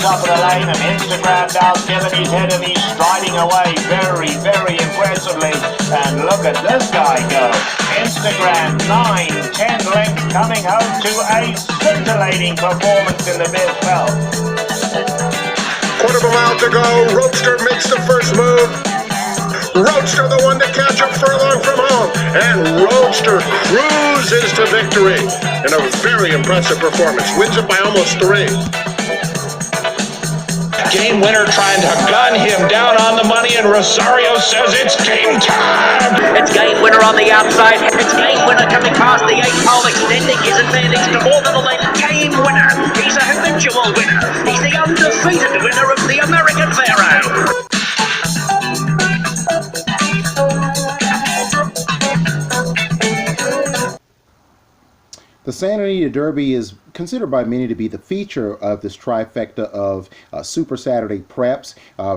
top of the lane, and Instagram down, giving his head, and he's striding away very, very impressively. And look at this guy go. Instagram 9-10 lengths coming home to a scintillating performance in the Biz Belt. Quarter of a mile to go. Roadster makes the first move. Roadster the one to catch a furlong from home. And Roadster cruises to victory in a very impressive performance. Wins it by almost 3. Game winner trying to gun him down on the money, and Rosario says it's game time. It's game winner on the outside. It's game winner coming past the 8th hole, extending his advantage to more than a length. Game winner. He's a habitual winner. He's the undefeated winner of the American Pharaoh. The Santa Anita Derby is considered by many to be the feature of this trifecta of Super Saturday preps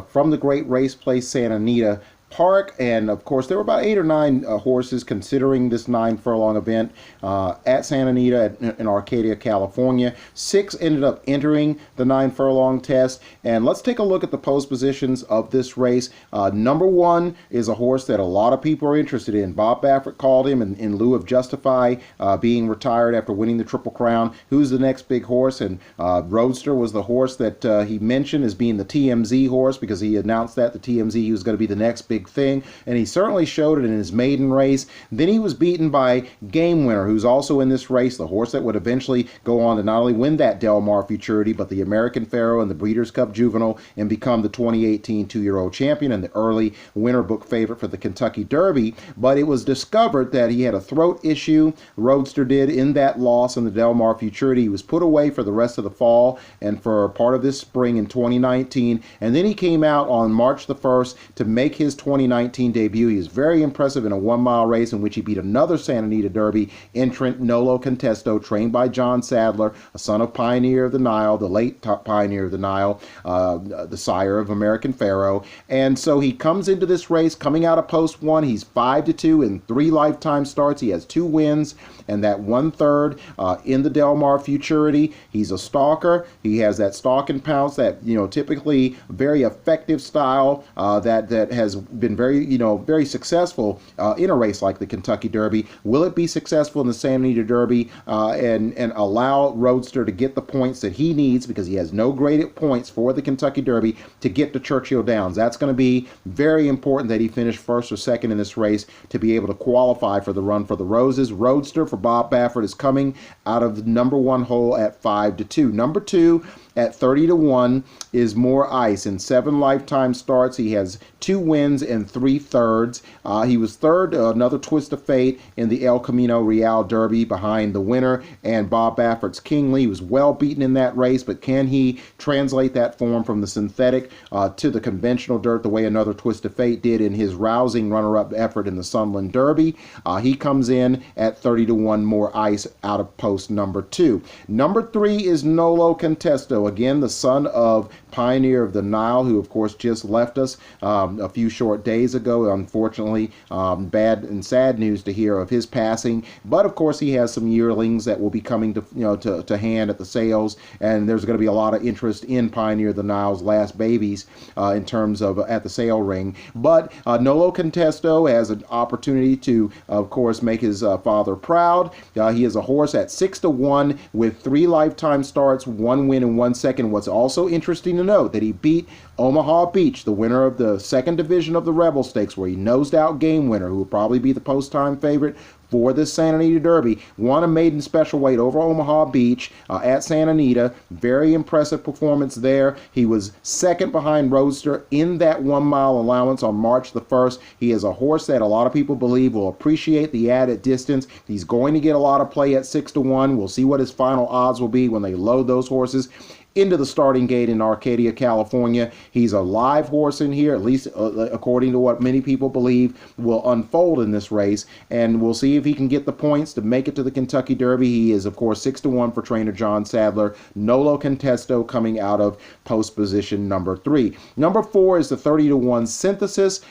from the great race place Santa Anita Park. And of course there were about 8 or 9 horses considering this 9 furlong event at Santa Anita in Arcadia, California. 6 ended up entering the 9 furlong test, and let's take a look at the post positions of this race. Number 1 is a horse that a lot of people are interested in. Bob Baffert called him in lieu of Justify being retired after winning the Triple Crown. Who's the next big horse? And Roadster was the horse that he mentioned as being the TMZ horse, because he announced that the TMZ was going to be the next big thing, and he certainly showed it in his maiden race. Then he was beaten by Game Winner, who's also in this race, the horse that would eventually go on to not only win that Del Mar Futurity, but the American Pharaoh and the Breeders' Cup Juvenile, and become the 2018 two-year-old champion and the early winner book favorite for the Kentucky Derby. But it was discovered that he had a throat issue, Roadster did, in that loss in the Del Mar Futurity. He was put away for the rest of the fall and for part of this spring in 2019, and then he came out on March the 1st to make his 2019 debut. He was very impressive in a 1-mile race in which he beat another Santa Anita Derby entrant, Nolo Contesto, trained by John Sadler, a son of Pioneer of the Nile, the late Pioneer of the Nile, the sire of American Pharaoh. And so he comes into this race coming out of post 1. He's 5-2 in 3 lifetime starts. He has 2 wins and that 1/3 in the Del Mar Futurity. He's a stalker. He has that stalk and pounce, that typically very effective style that has been very successful in a race like the Kentucky Derby. Will it be successful in the Santa Anita Derby and allow Roadster to get the points that he needs, because he has no graded points for the Kentucky Derby, to get to Churchill Downs? That's going to be very important that he finish 1st or 2nd in this race to be able to qualify for the Run for the Roses. Roadster for Bob Baffert is coming out of the number 1 hole at 5-2. Number 2 at 30-1 is More Ice. In 7 lifetime starts, he has 2 wins and 3/3. He was 3rd, another twist of fate, in the El Camino Real Derby behind the winner and Bob Baffert's Kingly. He was well beaten in that race, but can he translate that form from the synthetic to the conventional dirt the way another twist of fate did in his rousing runner-up effort in the Sunland Derby? He comes in at 30-1 More Ice out of post number 2. Number 3 is Nolo Contesto. Again, the son of Pioneer of the Nile, who of course just left us a few short days ago. Unfortunately, bad and sad news to hear of his passing. But of course, he has some yearlings that will be coming to hand at the sales, and there's going to be a lot of interest in Pioneer of the Nile's last babies in terms of at the sale ring. But Nolo Contesto has an opportunity to, of course, make his father proud. He is a horse at 6-1 with 3 lifetime starts, 1 win and 1 second. What's also interesting to note that he beat Omaha Beach, the winner of the 2nd division of the Rebel Stakes, where he nosed out Game Winner, who will probably be the post-time favorite for this Santa Anita Derby. Won a maiden special weight over Omaha Beach at Santa Anita. Very impressive performance there. He was 2nd behind Roadster in that 1-mile allowance on March the 1st. He is a horse that a lot of people believe will appreciate the added distance. He's going to get a lot of play at 6-1. We'll see what his final odds will be when they load those horses into the starting gate in Arcadia, California. He's a live horse in here, at least according to what many people believe will unfold in this race, and we'll see if he can get the points to make it to the Kentucky Derby. He is, of course, 6-1 for trainer John Sadler. Nolo Contesto coming out of post position number 3. Number 4 is the 30-1 Synthesis.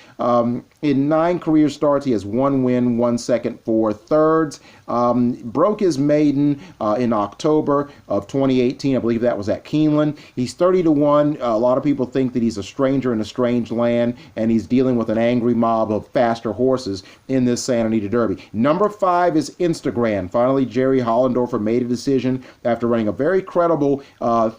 In 9 career starts, he has 1 win, 1 second, 4/3. Broke his maiden in October of 2018. I believe that was at Keeneland. He's 30-1. A lot of people think that he's a stranger in a strange land, and he's dealing with an angry mob of faster horses in this Santa Anita Derby. Number 5 is Instagram. Finally, Jerry Hollendorfer made a decision after running a very credible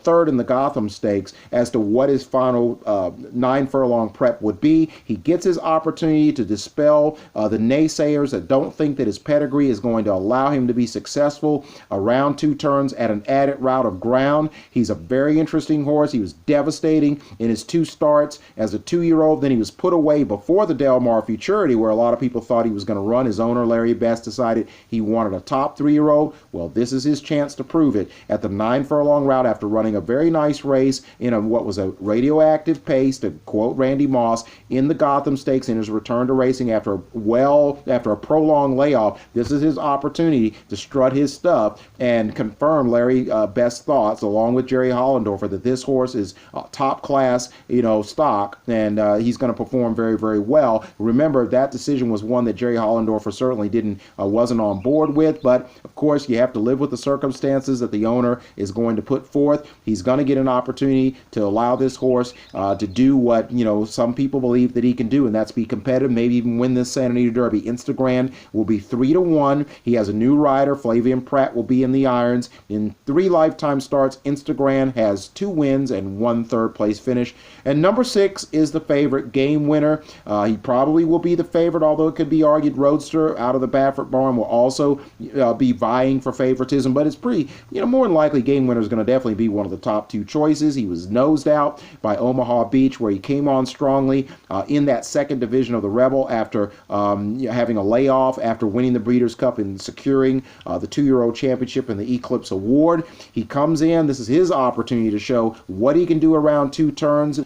third in the Gotham Stakes as to what his final 9-furlong prep would be. He gets his opportunity to dispel the naysayers that don't think that his pedigree is going to allow him to be successful around 2 turns at an added route of ground. He's a very interesting horse. He was devastating in his 2 starts as a 2-year-old. Then he was put away before the Del Mar Futurity, where a lot of people thought he was going to run. His owner, Larry Best, decided he wanted a top 3-year-old. Well, this is his chance to prove it at the 9-furlong route after running a very nice race in what was a radioactive pace, to quote Randy Moss, in the Gotham Stakes in his return to racing after a prolonged layoff. This is his opportunity to strut his stuff and confirm Larry Best's thoughts, along with Jerry Hollendorfer, that this horse is top class, stock, and he's going to perform very, very well. Remember, that decision was one that Jerry Hollendorfer certainly wasn't on board with, but of course you have to live with the circumstances that the owner is going to put forth. He's going to get an opportunity to allow this horse to do what some people believe that he can do, and that's be competitive, maybe even win this Santa Anita Derby. Instagram will be 3-1. He has a new rider. Flavian Pratt will be in the irons. In 3 lifetime starts, Instagram has 2 wins and 1 third-place finish. And number 6 is the favorite, Game Winner. He probably will be the favorite, although it could be argued Roadster out of the Baffert barn will also be vying for favoritism, but it's pretty, more than likely Game Winner is going to definitely be one of the top 2 choices. He was nosed out by Omaha Beach, where he came on strongly in that 2nd division of the Rebel after having a layoff after winning the Breeders' Cup and securing the 2-year-old championship and the Eclipse Award. He comes in. This is his opportunity to show what he can do around 2 turns. In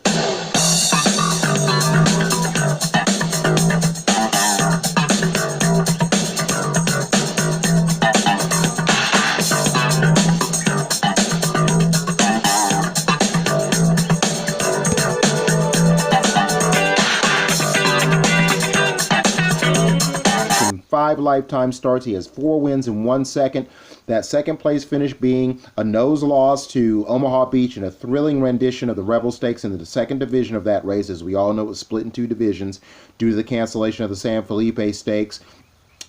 5 lifetime starts, he has 4 wins and 1 second. That 2nd place finish being a nose loss to Omaha Beach in a thrilling rendition of the Rebel Stakes in the 2nd division of that race. As we all know, it was split in 2 divisions due to the cancellation of the San Felipe Stakes.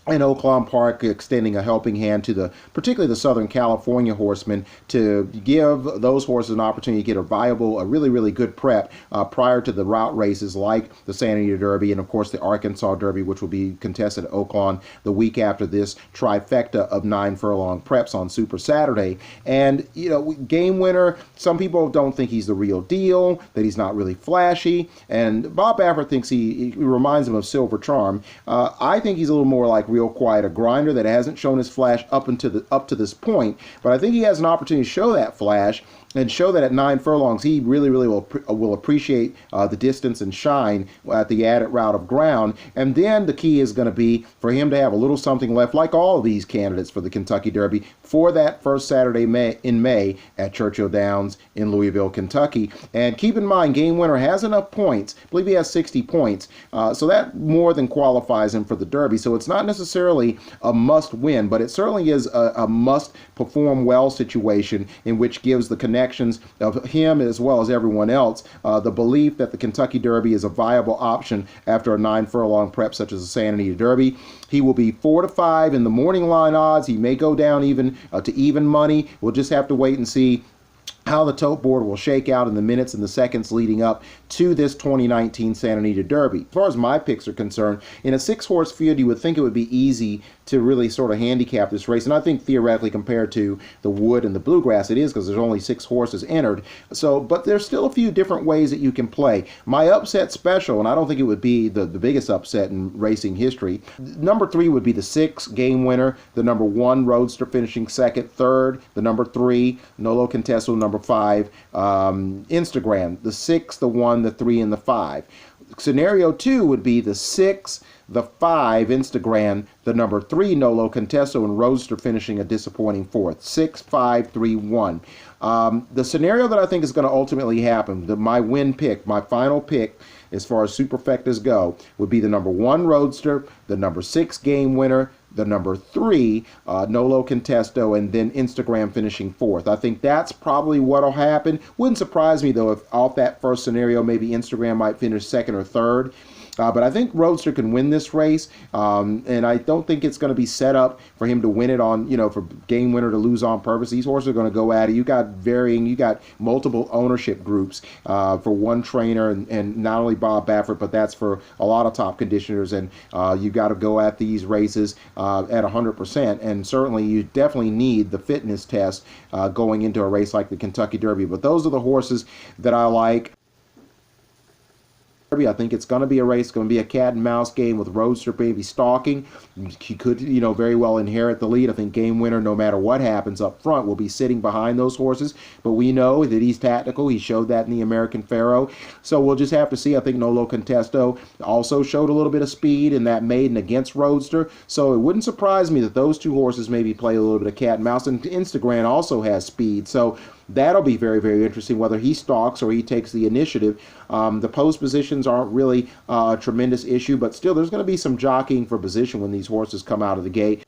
And Oaklawn Park extending a helping hand to particularly the Southern California horsemen to give those horses an opportunity to get a really, really good prep prior to the route races like the Santa Anita Derby and, of course, the Arkansas Derby, which will be contested at Oaklawn the week after this trifecta of 9-furlong preps on Super Saturday. And, Game Winner, some people don't think he's the real deal, that he's not really flashy. And Bob Baffert thinks he reminds him of Silver Charm. I think he's a little more like real quiet, a grinder that hasn't shown his flash up to this point, but I think he has an opportunity to show that flash and show that at 9 furlongs he really will appreciate the distance and shine at the added route of ground. And then the key is going to be for him to have a little something left, like all of these candidates for the Kentucky Derby, for that first Saturday in May at Churchill Downs in Louisville, Kentucky. And keep in mind, Game Winner has enough points. I believe he has 60 points, so that more than qualifies him for the Derby. So it's not necessarily a must win, but it certainly is a must perform well situation, in which gives the connections of him as well as everyone else the belief that the Kentucky Derby is a viable option after a 9-furlong prep such as the Santa Anita Derby. He will be 4-5 in the morning line odds. He may go down even to even money. We'll just have to wait and see how the tote board will shake out in the minutes and the seconds leading up to this 2019 Santa Anita Derby. As far as my picks are concerned, in a 6-horse field, you would think it would be easy to really sort of handicap this race. And I think theoretically, compared to the Wood and the Bluegrass, it is, because there's only 6 horses entered. But there's still a few different ways that you can play. My upset special, and I don't think it would be the biggest upset in racing history, number 3 would be the 6 Game Winner, the number 1 Roadster finishing 2nd, 3rd, the number 3 Nolo Contesto, number 5 Instagram, the 6, the 1, the 3, and the 5. Scenario 2 would be the 6, the 5 Instagram, the number 3 Nolo Contesto, and Roadster finishing a disappointing 4th. 6, 5, 3, 1. The scenario that I think is going to ultimately happen, my win pick, my final pick as far as superfectas go, would be the number 1 Roadster, the number 6 Game Winner, the number 3, Nolo Contesto, and then Instagram finishing 4th. I think that's probably what'll happen. Wouldn't surprise me though if off that first scenario maybe Instagram might finish 2nd or 3rd. But I think Roadster can win this race, and I don't think it's going to be set up for him to win it on, for game winner to lose on purpose. These horses are going to go at it. You got multiple ownership groups for one trainer, and not only Bob Baffert, but that's for a lot of top conditioners, and you got to go at these races at 100%, and certainly you definitely need the fitness test going into a race like the Kentucky Derby. But those are the horses that I like. I think it's going to be a race, going to be a cat and mouse game with Roadster maybe stalking. He could, very well inherit the lead. I think game winner, no matter what happens up front, will be sitting behind those horses. But we know that he's tactical. He showed that in the American Pharaoh. So we'll just have to see. I think Nolo Contesto also showed a little bit of speed in that maiden against Roadster. So it wouldn't surprise me that those two horses maybe play a little bit of cat and mouse. And Instagram also has speed. So that'll be very, very interesting whether he stalks or he takes the initiative. The post positions aren't really a tremendous issue, but still there's going to be some jockeying for position when these horses come out of the gate.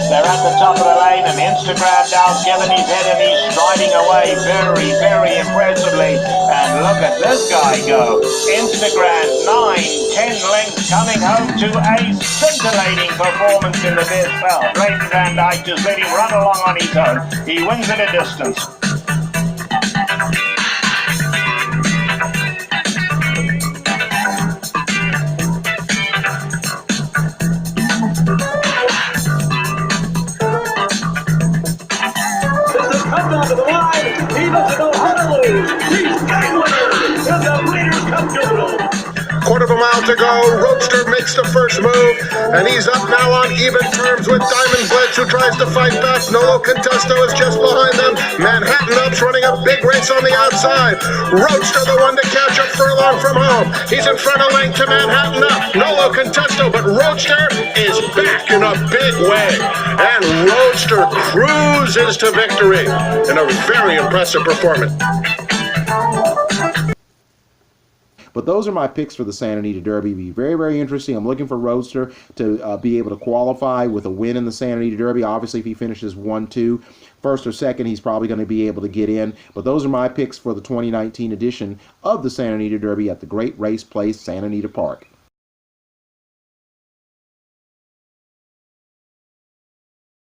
They're at the top of the lane, and Instagram Downs giving his head, and he's striding away very, very impressively. And look at this guy go. Instagram 9-10 lengths coming home to a scintillating performance in the fifth spell. Clayton Van Dyke just let him run along on his own. He wins at a distance. To the line, he doesn't know how to lose. He's game winner in the Breeders' Cup Doodle. Quarter of a mile to go. Roadster makes the first move, and he's up now on even terms with Diamond Blitz, who tries to fight back. Nolo Contesto is just behind them. Manhattan Up's running a big race on the outside. Roadster the one to catch a furlong from home. He's in front of length to Manhattan Up. Nolo Contesto, but Roadster is back in a big way. And Roadster cruises to victory in a very impressive performance. But those are my picks for the Santa Anita Derby. Be very, very interesting. I'm looking for Roadster to be able to qualify with a win in the Santa Anita Derby. Obviously, if he finishes 1-2, first or second, he's probably going to be able to get in. But those are my picks for the 2019 edition of the Santa Anita Derby at the Great Race Place, Santa Anita Park.